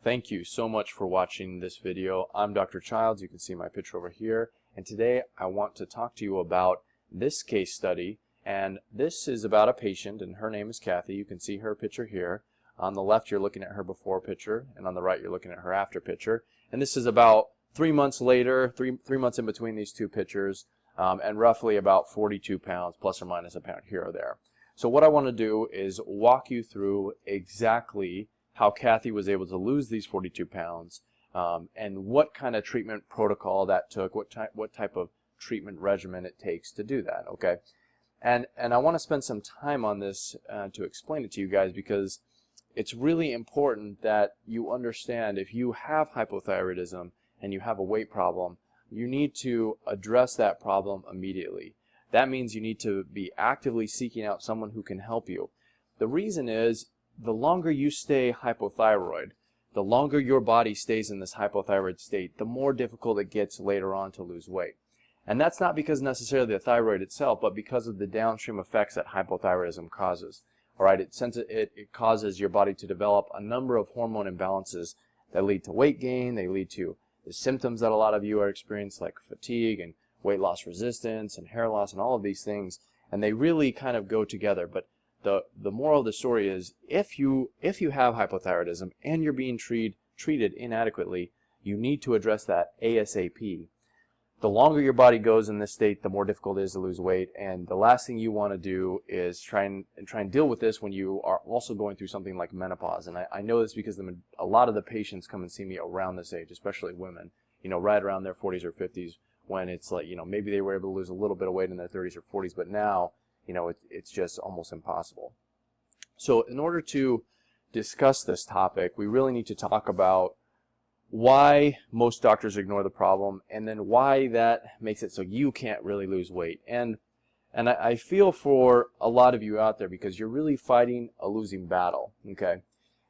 Thank you so much for watching this video. I'm Dr. Childs. You can see my picture over here. And today I want to talk to you about this case study. And this is about a patient, and her name is Kathy. You can see her picture here. On the left, you're looking at her before picture, and on the right, you're looking at her after picture. And this is about 3 months later, three months in between these two pictures, and roughly about 42 pounds, plus or minus a pound here or there. So what I want to do is walk you through exactly how Kathy was able to lose these 42 pounds, and what kind of treatment protocol that took, what type of treatment regimen it takes to do that, okay? And I want to spend some time on this to explain it to you guys, because it's really important that you understand if you have hypothyroidism and you have a weight problem, you need to address that problem immediately. That means you need to be actively seeking out someone who can help you. The reason is, the longer you stay hypothyroid, the longer your body stays in this hypothyroid state, the more difficult it gets later on to lose weight. And that's not because necessarily the thyroid itself, but because of the downstream effects that hypothyroidism causes. All right, it causes your body to develop a number of hormone imbalances that lead to weight gain. They lead to the symptoms that a lot of you are experiencing, like fatigue and weight loss resistance and hair loss and all of these things. And they really kind of go together. But the moral of the story is, if you have hypothyroidism and you're being treated inadequately, you need to address that ASAP. The longer your body goes in this state, the more difficult it is to lose weight, and the last thing you want to do is try and deal with this when you are also going through something like menopause. And I know this because a lot of the patients come and see me around this age, especially women, right around their 40s or 50s, when it's like, maybe they were able to lose a little bit of weight in their 30s or 40s, but now, it's just almost impossible. So in order to discuss this topic, we really need to talk about why most doctors ignore the problem, and then why that makes it so you can't really lose weight. And I feel for a lot of you out there, because you're really fighting a losing battle, okay?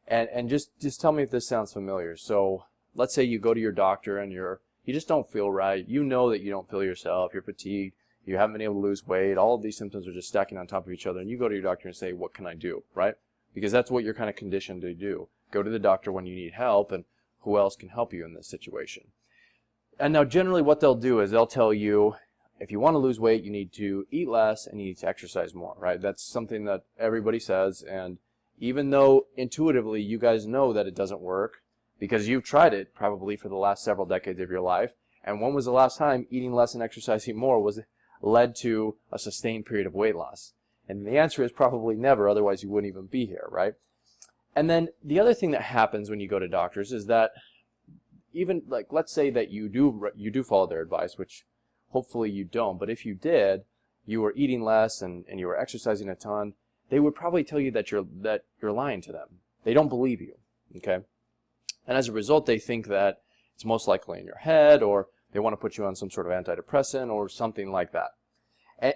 And just tell me if this sounds familiar. So let's say you go to your doctor and you just don't feel right. You know that you don't feel yourself, you're fatigued, you haven't been able to lose weight, all of these symptoms are just stacking on top of each other, and you go to your doctor and say, what can I do, right? Because that's what you're kind of conditioned to do. Go to the doctor when you need help, and who else can help you in this situation? And now generally what they'll do is they'll tell you, if you want to lose weight, you need to eat less and you need to exercise more, right? That's something that everybody says, and even though intuitively you guys know that it doesn't work, because you've tried it probably for the last several decades of your life, and when was the last time eating less and exercising more led to a sustained period of weight loss? And the answer is probably never, otherwise you wouldn't even be here, right? And then the other thing that happens when you go to doctors is that, even like, let's say that you do follow their advice, which hopefully you don't, but if you did, you were eating less and you were exercising a ton, they would probably tell you that you're lying to them. They don't believe you, okay? And as a result, they think that it's most likely in your head, or they want to put you on some sort of antidepressant or something like that.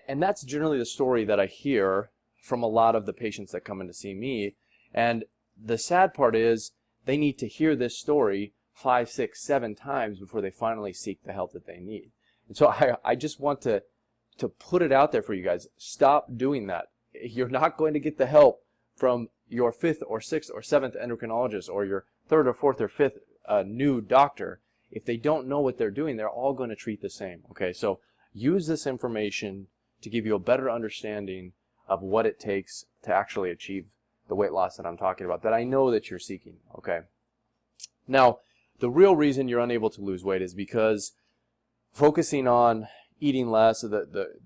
And that's generally the story that I hear from a lot of the patients that come in to see me. And the sad part is, they need to hear this story 5, 6, 7 times before they finally seek the help that they need. And so I just want to put it out there for you guys. Stop doing that. You're not going to get the help from your 5th or 6th or 7th endocrinologist, or your 3rd or 4th or 5th new doctor. If they don't know what they're doing, they're all going to treat the same. Okay, so use this information to give you a better understanding of what it takes to actually achieve the weight loss that I'm talking about, that I know that you're seeking, okay? Now, the real reason you're unable to lose weight is because focusing on eating less,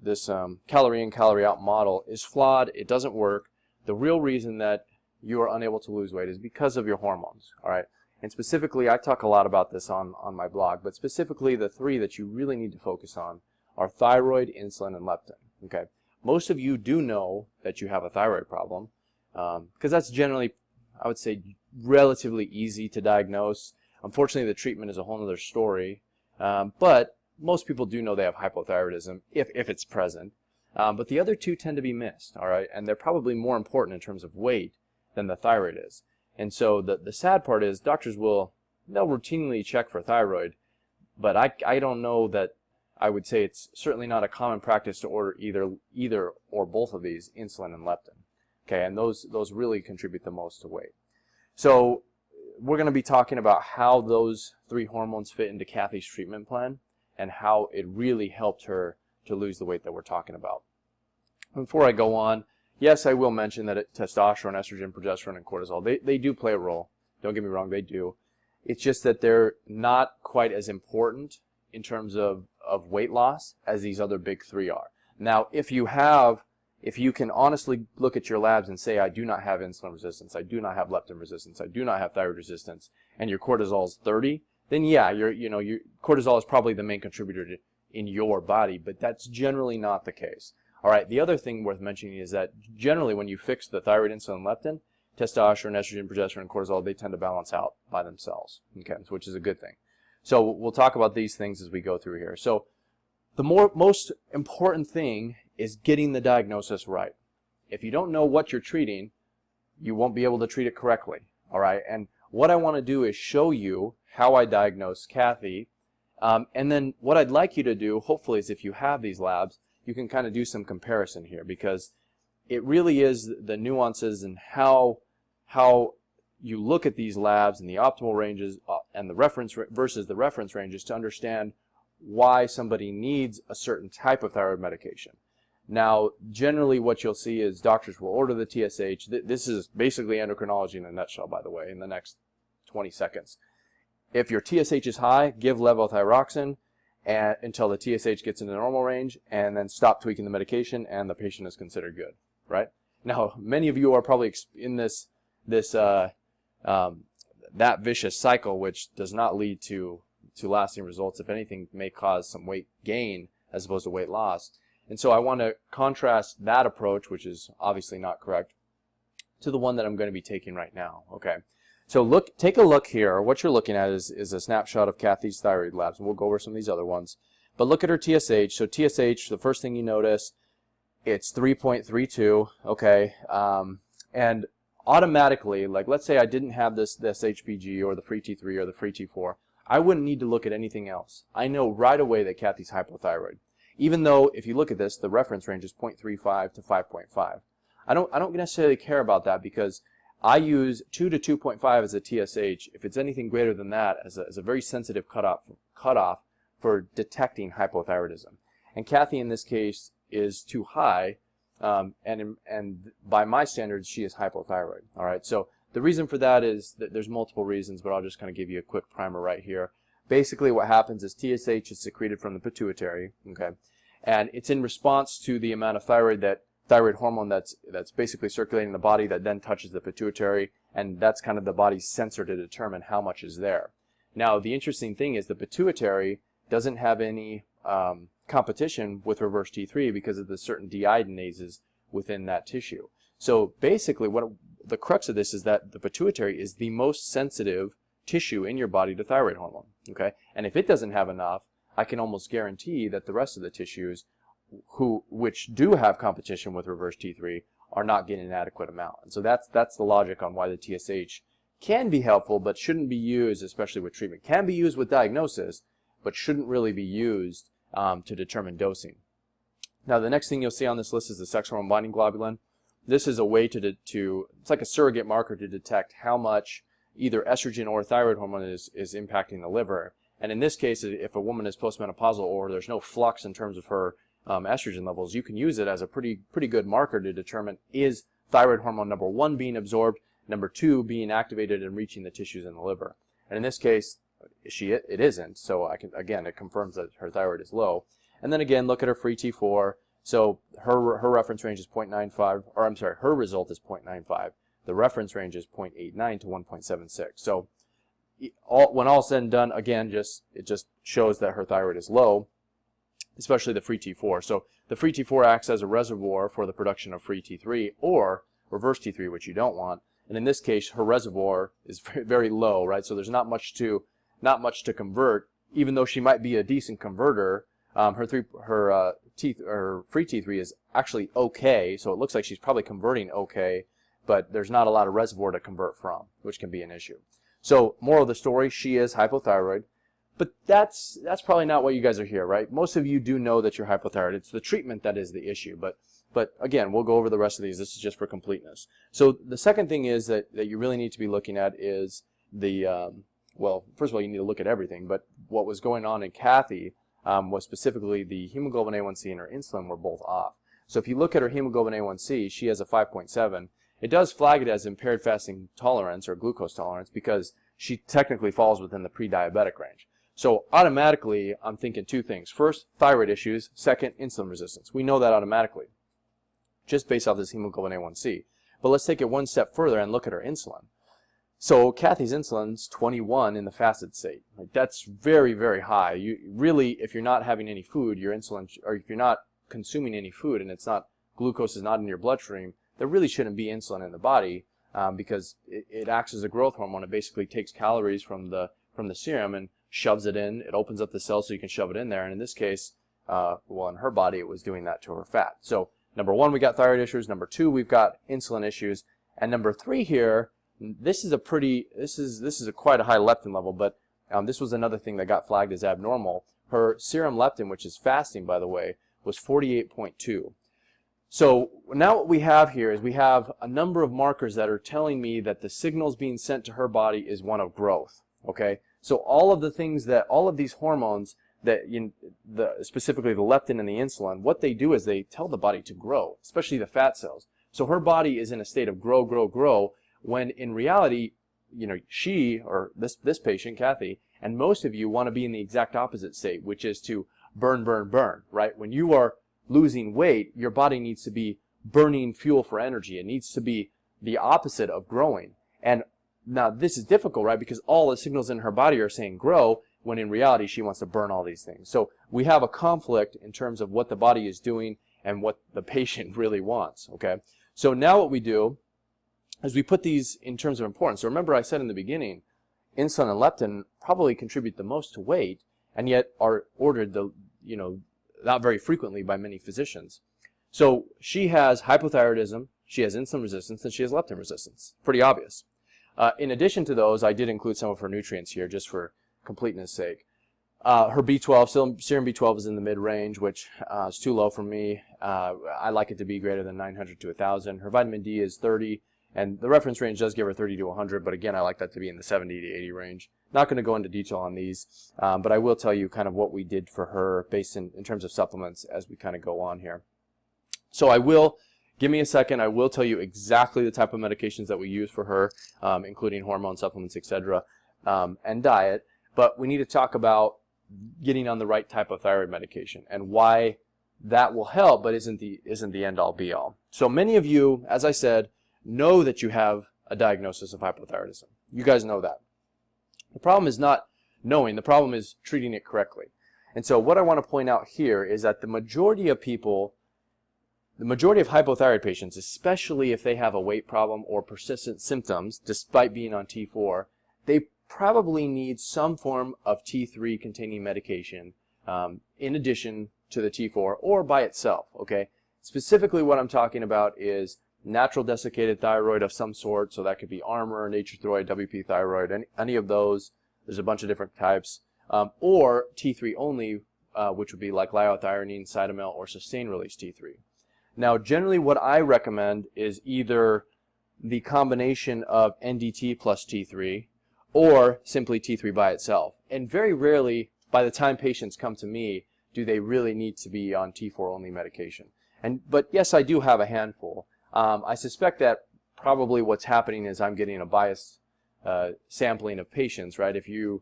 this calorie in, calorie out model is flawed. It doesn't work. The real reason that you are unable to lose weight is because of your hormones, all right? And specifically, I talk a lot about this on my blog, but specifically the 3 that you really need to focus on are thyroid, insulin, and leptin, okay? Most of you do know that you have a thyroid problem, because that's generally, I would say, relatively easy to diagnose. Unfortunately, the treatment is a whole other story, but most people do know they have hypothyroidism if it's present. But the other 2 tend to be missed, all right? And they're probably more important in terms of weight than the thyroid is. And so the sad part is, doctors they'll routinely check for thyroid, but I don't know that, I would say it's certainly not a common practice to order either or both of these, insulin and leptin. Okay, and those really contribute the most to weight. So we're going to be talking about how those 3 hormones fit into Kathy's treatment plan and how it really helped her to lose the weight that we're talking about. Before I go on, yes, I will mention that testosterone, estrogen, progesterone, and cortisol, they do play a role. Don't get me wrong, they do. It's just that they're not quite as important in terms of weight loss as these other big 3 are. Now, if you can honestly look at your labs and say, I do not have insulin resistance, I do not have leptin resistance, I do not have thyroid resistance, and your cortisol is 30, then yeah, your cortisol is probably the main contributor in your body, but that's generally not the case. All right, the other thing worth mentioning is that generally when you fix the thyroid, insulin, leptin, testosterone, estrogen, progesterone, and cortisol, they tend to balance out by themselves, okay, which is a good thing. So we'll talk about these things as we go through here. So the most important thing is getting the diagnosis right. If you don't know what you're treating, you won't be able to treat it correctly, all right? And what I want to do is show you how I diagnosed Kathy, and then what I'd like you to do, hopefully, is if you have these labs, you can kind of do some comparison here, because it really is the nuances and how you look at these labs and the optimal ranges and the reference versus the reference ranges to understand why somebody needs a certain type of thyroid medication. Now, generally what you'll see is doctors will order the TSH. This is basically endocrinology in a nutshell, by the way, in the next 20 seconds. If your TSH is high, give levothyroxine until the TSH gets into the normal range, and then stop tweaking the medication, and the patient is considered good, right? Now, many of you are probably in that vicious cycle, which does not lead to lasting results. If anything, may cause some weight gain as opposed to weight loss. And so I want to contrast that approach, which is obviously not correct, to the one that I'm going to be taking right now. Okay, so take a look here. What you're looking at is a snapshot of Kathy's thyroid labs, and we'll go over some of these other ones. But look at her TSH. So TSH, the first thing you notice, it's 3.32. Okay, and automatically, like let's say I didn't have this HPG or the free T3 or the free T4, I wouldn't need to look at anything else. I know right away that Kathy's hypothyroid. Even though, if you look at this, the reference range is 0.35 to 5.5. I don't necessarily care about that, because I use 2 to 2.5 as a TSH. If it's anything greater than that, as a very sensitive cutoff for detecting hypothyroidism. And Kathy, in this case, is too high, and by my standards, she is hypothyroid. All right. So the reason for that is that there's multiple reasons, but I'll just kind of give you a quick primer right here. Basically, what happens is TSH is secreted from the pituitary, okay, and it's in response to the amount of thyroid hormone that's basically circulating in the body that then touches the pituitary, and that's kind of the body's sensor to determine how much is there. Now, the interesting thing is the pituitary doesn't have any competition with reverse T3 because of the certain deiodinases within that tissue. So basically, what the crux of this is that the pituitary is the most sensitive tissue in your body to thyroid hormone, okay? And if it doesn't have enough, I can almost guarantee that the rest of the tissues which do have competition with reverse T3 are not getting an adequate amount. And so that's the logic on why the TSH can be helpful, but shouldn't be used, especially with treatment. Can be used with diagnosis, but shouldn't really be used to determine dosing. Now, the next thing you'll see on this list is the sex hormone binding globulin. This is a way it's like a surrogate marker to detect how much either estrogen or thyroid hormone is impacting the liver. And in this case, if a woman is postmenopausal or there's no flux in terms of her estrogen levels, you can use it as a pretty good marker to determine, is thyroid hormone number 1 being absorbed, number 2 being activated and reaching the tissues in the liver. And in this case, it isn't. So it confirms that her thyroid is low. And then again, look at her free T4. So her reference range is 0.95, or I'm sorry, her result is 0.95. The reference range is 0.89 to 1.76. So when all said and done, again, it just shows that her thyroid is low, especially the free T4. So the free T4 acts as a reservoir for the production of free T3 or reverse T3, which you don't want. And in this case, her reservoir is very low, right? So there's not much to convert, even though she might be a decent converter. Her free T3 is actually okay, so it looks like she's probably converting okay, but there's not a lot of reservoir to convert from, which can be an issue. So, moral of the story, she is hypothyroid, but that's probably not what you guys are here, right? Most of you do know that you're hypothyroid. It's the treatment that is the issue, but again, we'll go over the rest of these. This is just for completeness. So the second thing is that you really need to be looking at is well, first of all, you need to look at everything, but what was going on in Kathy was specifically the hemoglobin A1C and her insulin were both off. So if you look at her hemoglobin A1C, she has a 5.7. It does flag it as impaired fasting tolerance or glucose tolerance because she technically falls within the pre-diabetic range. So automatically, I'm thinking two things. First, thyroid issues. Second, insulin resistance. We know that automatically, just based off this hemoglobin A1C. But let's take it one step further and look at her insulin. So Kathy's insulin's 21 in the fasted state. Like, that's very, very high. You really, if you're not having any food, your insulin, or if you're not consuming any food and glucose is not in your bloodstream, there really shouldn't be insulin in the body because it acts as a growth hormone. It basically takes calories from the serum and shoves it in. It opens up the cell so you can shove it in there. And in this case, well, in her body, it was doing that to her fat. So number one, we got thyroid issues. Number two, we've got insulin issues. And number three here, this is quite a high leptin level, but this was another thing that got flagged as abnormal. Her serum leptin, which is fasting, by the way, was 48.2. So now what we have here is we have a number of markers that are telling me that the signals being sent to her body is one of growth. Okay, so all of these hormones that specifically the leptin and the insulin, what they do is they tell the body to grow, especially the fat cells. So her body is in a state of grow, grow, grow, when in reality, she or this patient, Kathy, and most of you want to be in the exact opposite state, which is to burn, burn, burn, right? When you are losing weight, your body needs to be burning fuel for energy. It needs to be the opposite of growing. And now this is difficult, right? Because all the signals in her body are saying grow, when in reality she wants to burn all these things. So we have a conflict in terms of what the body is doing and what the patient really wants, okay? So now what we do is we put these in terms of importance. So remember I said in the beginning, insulin and leptin probably contribute the most to weight and yet are ordered not very frequently by many physicians. So she has hypothyroidism, she has insulin resistance, and she has leptin resistance. Pretty obvious. In addition to those, I did include some of her nutrients here just for completeness sake. Her B12, serum B12 is in the mid-range, which is too low for me. I like it to be greater than 900 to 1,000. Her vitamin D is 30, and the reference range does give her 30 to 100, but again, I like that to be in the 70 to 80 range. Not going to go into detail on these, but I will tell you kind of what we did for her based in terms of supplements as we kind of go on here. So give me a second, I will tell you exactly the type of medications that we use for her, including hormone supplements, etc., and diet, but we need to talk about getting on the right type of thyroid medication and why that will help but isn't the end-all be-all. So many of you, as I said, know that you have a diagnosis of hypothyroidism. You guys know that. The problem is not knowing, the problem is treating it correctly. And so what I want to point out here is that the majority of hypothyroid patients, especially if they have a weight problem or persistent symptoms despite being on T4, they probably need some form of T3 containing medication in addition to the T4 or by itself, okay? Specifically what I'm talking about is natural desiccated thyroid of some sort, so that could be Armour, Nature Thyroid, WP Thyroid, any of those. There's a bunch of different types. Or T3 only, which would be like liothyronine, Cytomel, or sustained release T3. Now, generally what I recommend is either the combination of NDT plus T3 or simply T3 by itself. And very rarely, by the time patients come to me, do they really need to be on T4 only medication. But yes, I do have a handful. I suspect that probably what's happening is I'm getting a biased sampling of patients, right? If you're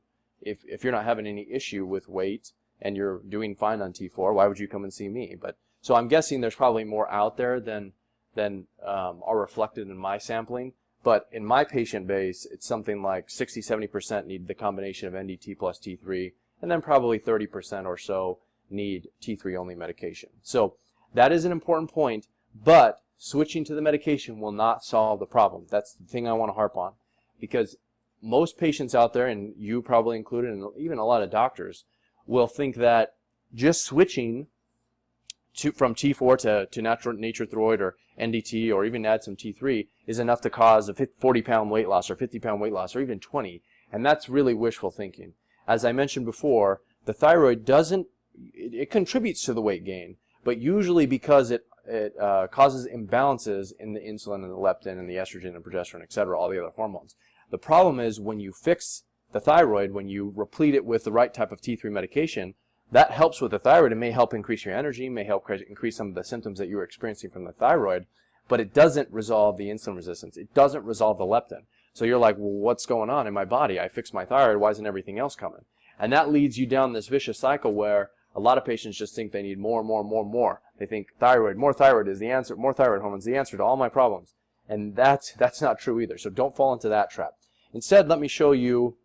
not having any issue with weight and you're doing fine on T4, why would you come and see me? So I'm guessing there's probably more out there than are reflected in my sampling. But in my patient base, it's something like 60-70% need the combination of NDT plus T3, and then probably 30% or so need T3 only medication. So that is an important point, but switching to the medication will not solve the problem. That's the thing I want to harp on, because most patients out there, and you probably included, and even a lot of doctors, will think that just switching from T4 to Nature Thyroid or NDT, or even add some T3, is enough to cause a 40-pound weight loss or 50-pound weight loss or even 20. And that's really wishful thinking. As I mentioned before, the thyroid it contributes to the weight gain, but usually because it causes imbalances in the insulin and the leptin and the estrogen and progesterone, etc., all the other hormones. The problem is when you fix the thyroid, when you replete it with the right type of T3 medication, that helps with the thyroid. It may help increase your energy, may help increase some of the symptoms that you were experiencing from the thyroid, but it doesn't resolve the insulin resistance. It doesn't resolve the leptin. So you're like, well, what's going on in my body? I fixed my thyroid. Why isn't everything else coming? And that leads you down this vicious cycle where a lot of patients just think they need more and more and more and more. They think more thyroid is the answer, more thyroid hormone is the answer to all my problems. And that's not true either. So don't fall into that trap. Instead, let me show you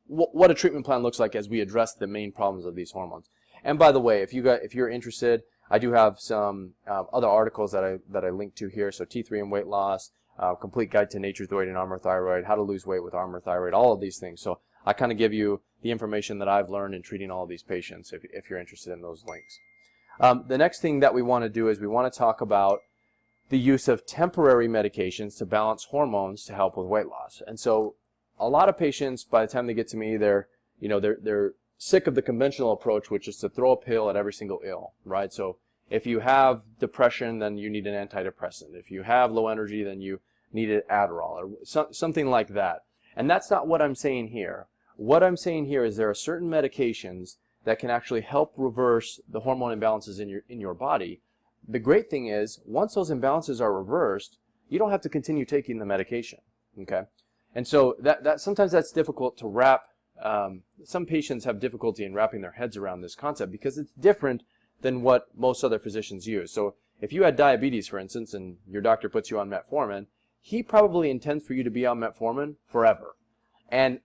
what a treatment plan looks like as we address the main problems of these hormones. And by the way, if you're interested, I do have some other articles that I linked to here. So T3 and weight loss, complete guide to nature's weight and armor thyroid, how to lose weight with armor thyroid, all of these things. So I kind of give you the information that I've learned in treating all of these patients if you're interested in those links. The next thing that we want to do is we want to talk about the use of temporary medications to balance hormones to help with weight loss. And so a lot of patients, by the time they get to me, they're sick of the conventional approach, which is to throw a pill at every single ill, right? So if you have depression, then you need an antidepressant. If you have low energy, then you need an Adderall or something like that. And that's not what I'm saying here. What I'm saying here is there are certain medications that can actually help reverse the hormone imbalances in your body. The great thing is, once those imbalances are reversed, you don't have to continue taking the medication, okay? And so sometimes that's difficult to wrap. Some patients have difficulty in wrapping their heads around this concept because it's different than what most other physicians use. So if you had diabetes, for instance, and your doctor puts you on metformin, he probably intends for you to be on metformin forever. And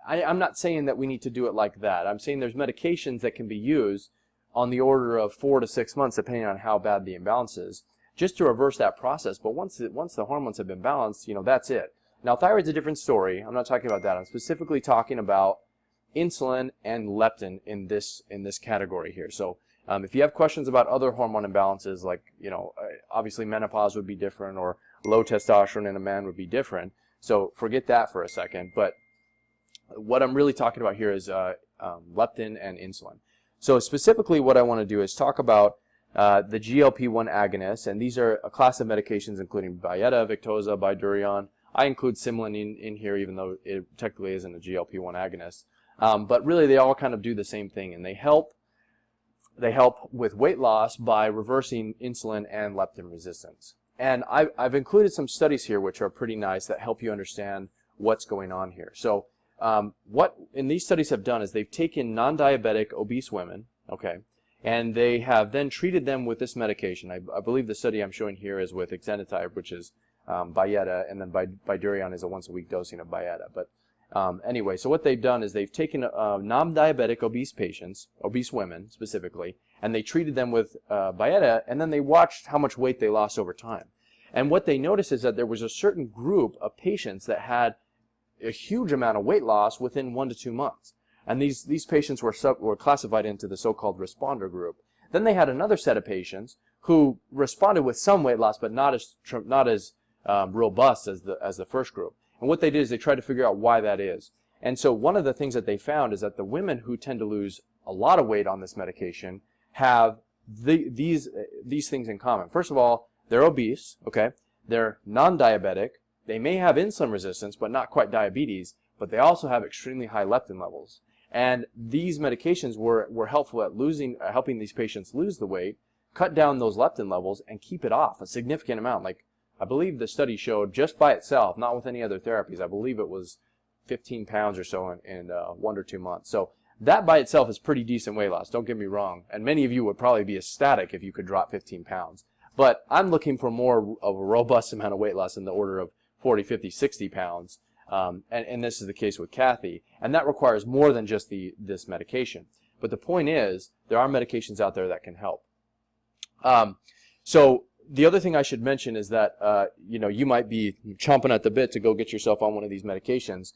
I'm not saying that we need to do it like that. I'm saying there's medications that can be used on the order of 4 to 6 months, depending on how bad the imbalance is, just to reverse that process. But once the hormones have been balanced, that's it. Now, thyroid's a different story. I'm not talking about that. I'm specifically talking about insulin and leptin in this category here. So if you have questions about other hormone imbalances, like, obviously menopause would be different, or low testosterone in a man would be different. So forget that for a second. But what I'm really talking about here is leptin and insulin. So specifically what I want to do is talk about the GLP-1 agonists, and these are a class of medications including Byetta, Victoza, Bydureon. I include Insulin in here, even though it technically isn't a GLP-1 agonist. But really they all kind of do the same thing, and they help with weight loss by reversing insulin and leptin resistance. And I've included some studies here which are pretty nice that help you understand what's going on here. So what these studies have done is they've taken non-diabetic obese women, okay, and they have then treated them with this medication. I believe the study I'm showing here is with exenatide, which is Byetta, and then Bydureon is a once-a-week dosing of Byetta. But anyway, so what they've done is they've taken non-diabetic obese women specifically, and they treated them with Byetta, and then they watched how much weight they lost over time. And what they noticed is that there was a certain group of patients that had a huge amount of weight loss within 1 to 2 months. And these patients were classified into the so-called responder group. Then they had another set of patients who responded with some weight loss, but not as robust as the first group. And what they did is they tried to figure out why that is. And so one of the things that they found is that the women who tend to lose a lot of weight on this medication have these things in common. First of all, they're obese, okay? They're non-diabetic. They may have insulin resistance, but not quite diabetes, but they also have extremely high leptin levels. And these medications were helpful at helping these patients lose the weight, cut down those leptin levels, and keep it off a significant amount. Like, I believe the study showed just by itself, not with any other therapies, I believe it was 15 pounds or so in 1 or 2 months. So that by itself is pretty decent weight loss, don't get me wrong. And many of you would probably be ecstatic if you could drop 15 pounds. But I'm looking for more of a robust amount of weight loss in the order of 40, 50, 60 pounds. And this is the case with Kathy. And that requires more than just this medication. But the point is, there are medications out there that can help. So the other thing I should mention is that you might be chomping at the bit to go get yourself on one of these medications.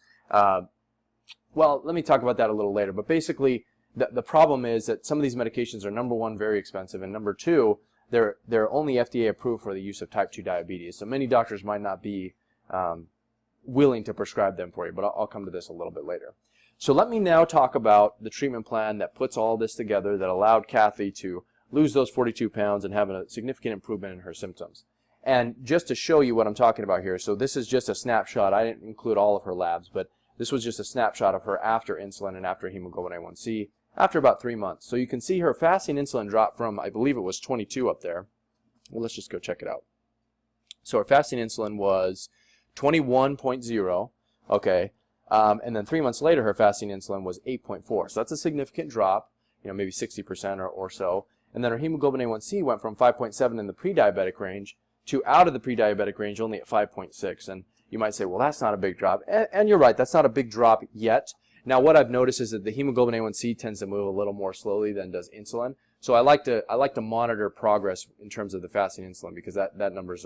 Well, let me talk about that a little later. But basically, the problem is that some of these medications are, number one, very expensive, and number two, they're only FDA approved for the use of type 2 diabetes. So many doctors might not be willing to prescribe them for you, but I'll come to this a little bit later. So let me now talk about the treatment plan that puts all this together that allowed Kathy to lose those 42 pounds and have a significant improvement in her symptoms. And just to show you what I'm talking about here, so this is just a snapshot. I didn't include all of her labs, but this was just a snapshot of her after insulin and after hemoglobin A1C after about 3 months. So you can see her fasting insulin dropped from, I believe it was 22 up there. Well, let's just go check it out. So her fasting insulin was 21.0, okay, and then 3 months later her fasting insulin was 8.4. So that's a significant drop, maybe 60% or so. And then her hemoglobin A1C went from 5.7 in the pre-diabetic range to out of the pre-diabetic range only at 5.6. And you might say, well, that's not a big drop. And you're right, that's not a big drop yet. Now, what I've noticed is that the hemoglobin A1C tends to move a little more slowly than does insulin. So I like to monitor progress in terms of the fasting insulin, because that number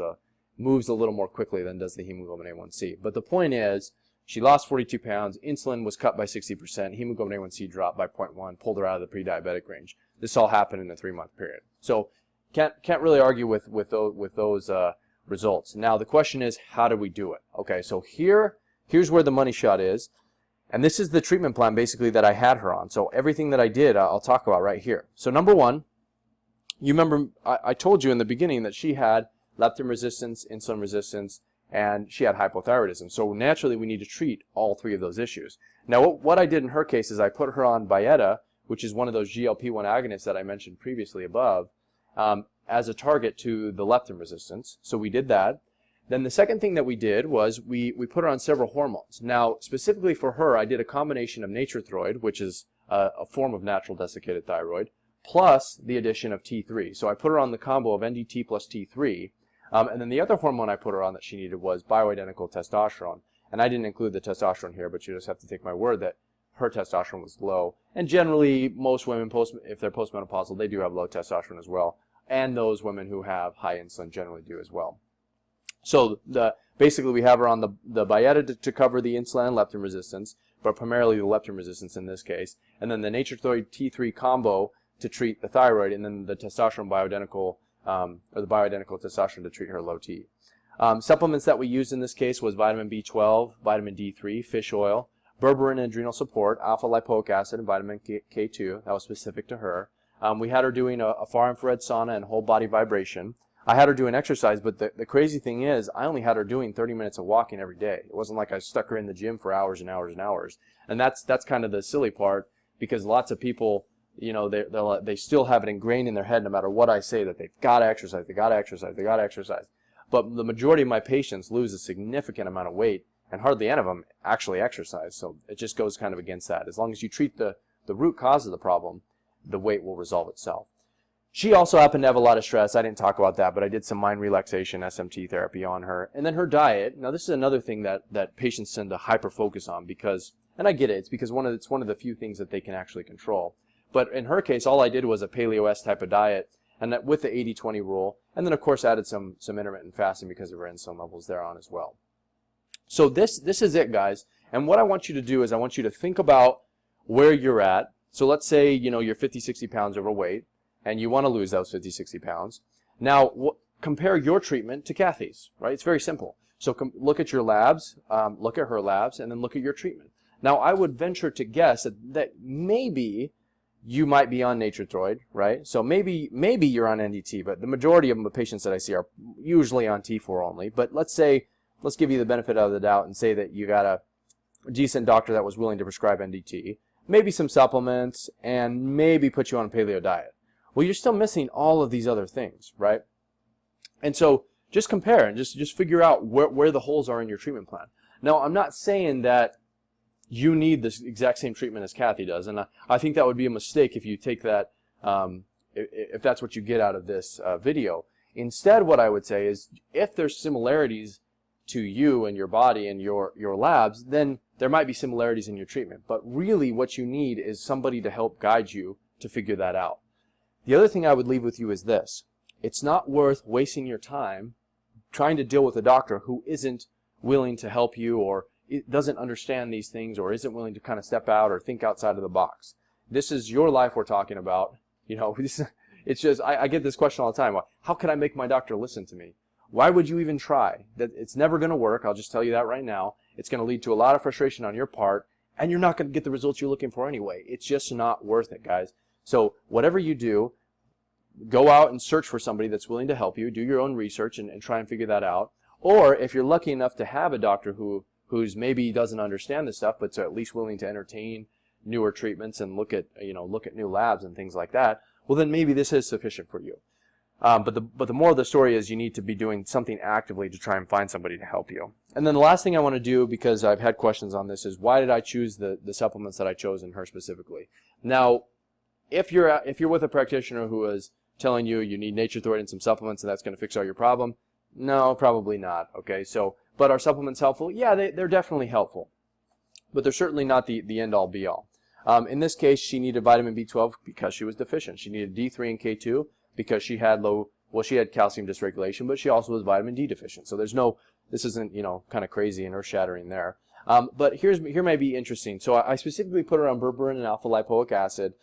moves a little more quickly than does the hemoglobin A1C. But the point is, she lost 42 pounds, insulin was cut by 60%, hemoglobin A1C dropped by 0.1, pulled her out of the pre-diabetic range. This all happened in a 3-month period. So can't really argue with those results. Now the question is, how do we do it? Okay, so here's where the money shot is, and this is the treatment plan basically that I had her on. So everything that I did, I'll talk about right here. So number one, you remember I told you in the beginning that she had leptin resistance, insulin resistance, and she had hypothyroidism. So naturally we need to treat all 3 of those issues. Now what I did in her case is I put her on Byetta, which is one of those GLP-1 agonists that I mentioned previously above, as a target to the leptin resistance. So we did that. Then the second thing that we did was we put her on several hormones. Now, specifically for her, I did a combination of Thyroid, which is a form of natural desiccated thyroid, plus the addition of T3. So I put her on the combo of NDT plus T3. And then the other hormone I put her on that she needed was bioidentical testosterone. And I didn't include the testosterone here, but you just have to take my word that her testosterone was low. And generally, most women, if they're postmenopausal, they do have low testosterone as well. And those women who have high insulin generally do as well. So basically we have her on the Byetta to cover the insulin and leptin resistance, but primarily the leptin resistance in this case. And then the Thyroid T3 combo to treat the thyroid, and then the testosterone bioidentical, or the bioidentical testosterone to treat her low T. Supplements that we used in this case was vitamin B12, vitamin D3, fish oil, berberine and adrenal support, alpha lipoic acid, and vitamin K2. That was specific to her. We had her doing a far infrared sauna and whole body vibration. I had her doing exercise, but the crazy thing is I only had her doing 30 minutes of walking every day. It wasn't like I stuck her in the gym for hours and hours and hours. And that's kind of the silly part, because lots of people, they still have it ingrained in their head no matter what I say, that they've got to exercise, they got to exercise, they got to exercise. But the majority of my patients lose a significant amount of weight, and hardly any of them actually exercise. So it just goes kind of against that. As long as you treat the root cause of the problem, the weight will resolve itself. She also happened to have a lot of stress. I didn't talk about that, but I did some mind relaxation, SMT therapy on her. And then her diet. Now this is another thing that patients tend to hyper-focus on, because, and I get it, it's because it's one of the few things that they can actually control. But in her case, all I did was a paleo-S type of diet, and that with the 80-20 rule, and then of course added some intermittent fasting because of her insulin levels thereon as well. So this is it, guys. And what I want you to do is I want you to think about where you're at. So let's say, you're 50, 60 pounds overweight, and you want to lose those 50, 60 pounds. Now, compare your treatment to Kathy's, right? It's very simple. So look at your labs, look at her labs, and then look at your treatment. Now, I would venture to guess that maybe you might be on Thyroid, right? So maybe you're on NDT, but the majority of the patients that I see are usually on T4 only. But let's give you the benefit of the doubt and say that you got a decent doctor that was willing to prescribe NDT, maybe some supplements, and maybe put you on a paleo diet. Well, you're still missing all of these other things, right? And so just compare and just figure out where the holes are in your treatment plan. Now, I'm not saying that you need this exact same treatment as Kathy does, and I think that would be a mistake if you take that, if that's what you get out of this video. Instead, what I would say is, if there's similarities to you and your body and your labs, then there might be similarities in your treatment. But really what you need is somebody to help guide you to figure that out. The other thing I would leave with you is this. It's not worth wasting your time trying to deal with a doctor who isn't willing to help you, or doesn't understand these things, or isn't willing to kind of step out or think outside of the box. This is your life we're talking about. It's just, I get this question all the time. How can I make my doctor listen to me? Why would you even try? It's never going to work. I'll just tell you that right now. It's going to lead to a lot of frustration on your part, and you're not going to get the results you're looking for anyway. It's just not worth it, guys. So whatever you do, go out and search for somebody that's willing to help you, do your own research and try and figure that out. Or if you're lucky enough to have a doctor who's maybe doesn't understand this stuff, but's at least willing to entertain newer treatments and look at new labs and things like that, well then maybe this is sufficient for you. But the moral of the story is you need to be doing something actively to try and find somebody to help you. And then the last thing I want to do, because I've had questions on this, is why did I choose the supplements that I chose in her specifically? Now, if you're with a practitioner who is telling you you need Nature Thyroid and some supplements and that's going to fix all your problem, no, probably not. Okay, so but are supplements helpful? Yeah, they're definitely helpful, but they're certainly not the end all be all. In this case, she needed vitamin B12 because she was deficient. She needed D3 and K2 because she had she had calcium dysregulation, but she also was vitamin D deficient. So this isn't, kind of crazy and earth-shattering there. But here may be interesting. So I specifically put her on berberine and alpha lipoic acid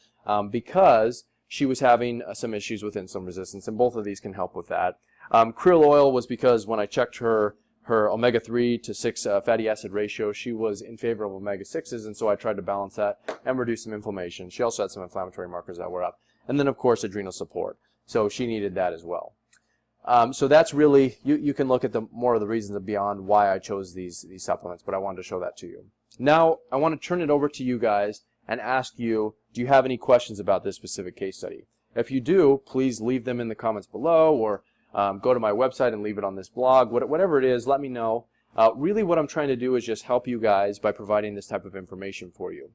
because she was having some issues with insulin resistance, and both of these can help with that. Krill oil was because when I checked her omega-3 to 6 fatty acid ratio, she was in favor of omega-6s, and so I tried to balance that and reduce some inflammation. She also had some inflammatory markers that were up. And then, of course, adrenal support. So she needed that as well. So that's really, you can look at more of the reasons beyond why I chose these supplements, but I wanted to show that to you. Now, I want to turn it over to you guys and ask you, do you have any questions about this specific case study? If you do, please leave them in the comments below, or go to my website and leave it on this blog. Whatever it is, let me know. Really what I'm trying to do is just help you guys by providing this type of information for you.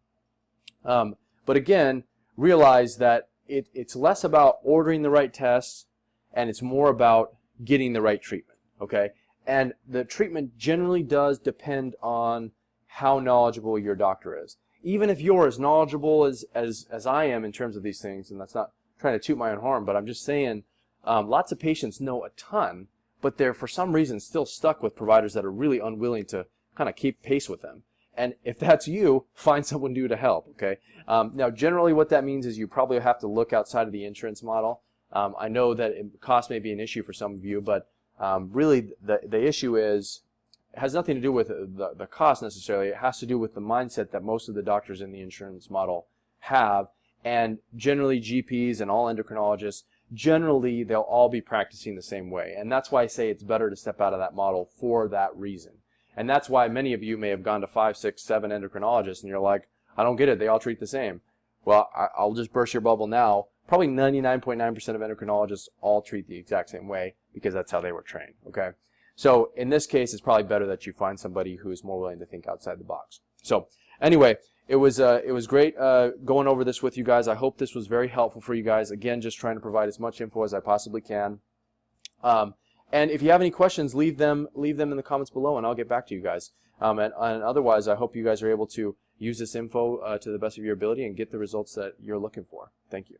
But again, realize that it's less about ordering the right tests, and it's more about getting the right treatment, okay? And the treatment generally does depend on how knowledgeable your doctor is. Even if you're as knowledgeable as I am in terms of these things, and that's not trying to toot my own horn, but I'm just saying lots of patients know a ton, but they're for some reason still stuck with providers that are really unwilling to kind of keep pace with them. And if that's you, find someone new to help, okay? Now, generally what that means is you probably have to look outside of the insurance model. I know that cost may be an issue for some of you, but really the issue has nothing to do with the cost necessarily. It has to do with the mindset that most of the doctors in the insurance model have. And generally GPs and all endocrinologists, generally they'll all be practicing the same way. And that's why I say it's better to step out of that model for that reason. And that's why many of you may have gone to 5, 6, 7 endocrinologists and you're like, I don't get it, they all treat the same. Well, I'll just burst your bubble now. Probably 99.9% of endocrinologists all treat the exact same way because that's how they were trained, okay? So in this case, it's probably better that you find somebody who's more willing to think outside the box. So anyway, it was great going over this with you guys. I hope this was very helpful for you guys. Again, just trying to provide as much info as I possibly can. And if you have any questions, leave them in the comments below, and I'll get back to you guys. And otherwise, I hope you guys are able to use this info to the best of your ability and get the results that you're looking for. Thank you.